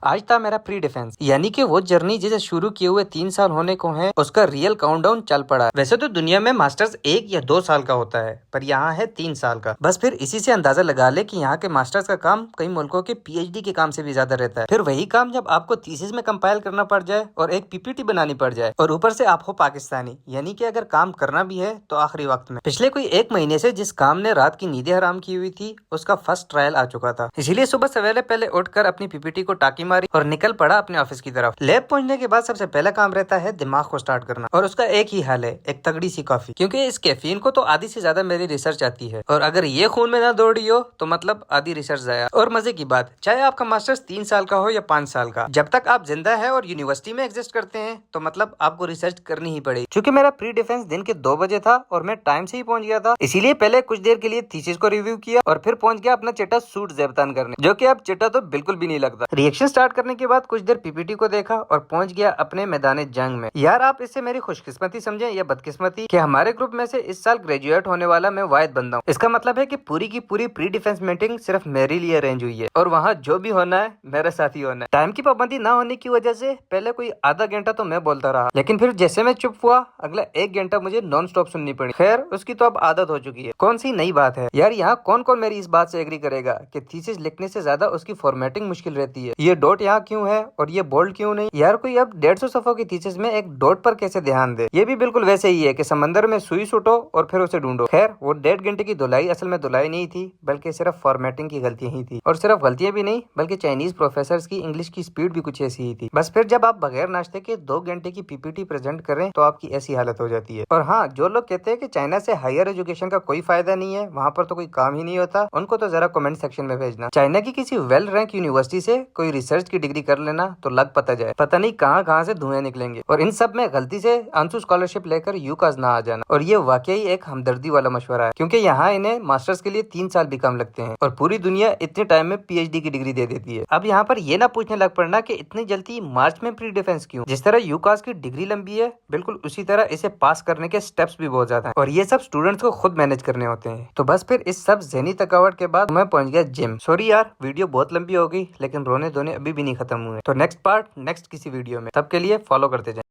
आज था मेरा प्री डिफेंस, यानी कि वो जर्नी जिसे शुरू किए हुए 3 साल होने को है, उसका रियल काउंटडाउन चल पड़ा है। वैसे तो दुनिया में मास्टर्स 1 या 2 साल का होता है, पर यहाँ है 3 साल का। बस फिर इसी से अंदाजा लगा ले कि यहाँ के मास्टर्स का काम कई मुल्कों के पीएचडी के काम से भी ज्यादा रहता है। फिर वही काम जब आपको थीसिस में कंपाइल करना पड़ जाए और एक पीपीटी बनानी पड़ जाए, और ऊपर से आप हो पाकिस्तानी, यानी कि अगर काम करना भी है तो आखिरी वक्त में। पिछले कोई 1 महीने से जिस काम ने रात की नींदें हराम की हुई थी, उसका फर्स्ट ट्रायल आ चुका था। इसीलिए सुबह सवेरे पहले उठकर अपनी पीपीटी को टाकी मारी और निकल पड़ा अपने ऑफिस की तरफ। लैब पहुंचने के बाद सबसे पहला काम रहता है दिमाग को स्टार्ट करना, और उसका एक ही हल है, एक तगड़ी सी कॉफी। क्योंकि इस कैफीन को तो आधी से ज्यादा मेरी रिसर्च आती है, और अगर ये खून में ना दौड़ रही हो तो मतलब आधी रिसर्च जाया। और मजे की बात, चाहे आपका मास्टर्स 3 साल का हो या 5 साल का, जब तक आप जिंदा है और यूनिवर्सिटी में एग्जिस्ट करते हैं तो मतलब आपको रिसर्च करनी ही पड़ेगी। क्योंकि मेरा प्री डिफेंस दिन के 2 बजे था और मैं टाइम से ही पहुंच गया था, इसीलिए पहले कुछ देर के लिए थीसिस को रिव्यू किया और फिर पहुंच गया अपना चिट्टा सूट ज़ेबतान करने, जो कि अब चिट्टा तो बिल्कुल भी नहीं लगता। रिएक्शन स्टार्ट करने के बाद कुछ देर पीपीटी को देखा और पहुंच गया अपने मैदान जंग में। यार आप इससे मेरी खुशकिस्मती समझें या बदकिस्मती कि हमारे ग्रुप में से इस साल ग्रेजुएट होने वाला मैं वाहिद बंदा हूँ। इसका मतलब है कि पूरी की पूरी प्री डिफेंस मीटिंग सिर्फ मेरे लिए अरेंज हुई है, और वहाँ जो भी होना है मेरे साथ ही होना है। टाइम की पाबंदी ना होने की वजह से पहले कोई आधा घंटा तो मैं बोलता रहा, लेकिन फिर जैसे मैं चुप हुआ अगला 1 घंटा मुझे नॉन स्टॉप सुननी पड़ी। खैर उसकी तो अब आदत हो चुकी है, कौन सी नई बात है। यार यहाँ कौन कौन मेरी इस बात से एग्री करेगा कि थीसिस लिखने से ज्यादा उसकी फॉर्मेटिंग मुश्किल रहती है। ये डॉट यहाँ क्यों है और ये बोल्ड क्यों नहीं। यार कोई अब 150 सफ़ों की थीसिस में एक डॉट पर कैसे ध्यान दे। ये भी बिल्कुल वैसे ही है कि समंदर में सुई सुटो और फिर उसे ढूंढो। खैर वो 1.5 घंटे की धुलाई असल में धुलाई नहीं थी, बल्कि सिर्फ फॉर्मेटिंग की गलतियां ही थी। और सिर्फ गलतियां भी नहीं, बल्कि चाइनीज प्रोफेसर की इंग्लिश की स्पीड भी कुछ ऐसी ही थी। बस फिर जब आप बगैर नाश्ते के 2 घंटे की पीपीटी प्रेजेंट करें तो आपकी ऐसी हालत हो जाती है। और हाँ, जो लोग कहते हैं कि चाइना से हायर एजुकेशन का कोई फायदा नहीं है, वहाँ पर तो कोई काम ही नहीं होता, उनको तो जरा कमेंट सेक्शन में भेजना। चाइना की किसी वेल रैंक यूनिवर्सिटी से कोई रिसर्च की डिग्री कर लेना तो लग पता जाए, पता नहीं कहाँ कहाँ से धुएं निकलेंगे। और इन सब में गलती से आंसू स्कॉलरशिप लेकर यूकास ना आ जाना। और ये वाकई एक हमदर्दी वाला मशवरा है, क्योंकि यहाँ इन्हें मास्टर्स के लिए 3 साल भी कम लगते हैं, और पूरी दुनिया इतने टाइम में पीएचडी की डिग्री दे देती है। अब यहाँ पर ये ना पूछने लग पड़ना कि इतनी जल्दी मार्च में प्री डिफेंस क्यों। जिस तरह यूकास की डिग्री लंबी है, बिल्कुल उसी तरह इसे पास करने के स्टेप्स भी बहुत ज्यादा हैं, और ये सब स्टूडेंट्स को खुद मैनेज करने होते हैं। तो बस फिर इस सब ज़हनी थकावट के बाद मैं पहुंच गया जिम। सॉरी यार, वीडियो बहुत लंबी हो गई, लेकिन रोने धोने अभी भी नहीं खत्म हुए। तो नेक्स्ट पार्ट नेक्स्ट किसी वीडियो में, तब के लिए फॉलो करते जाएं।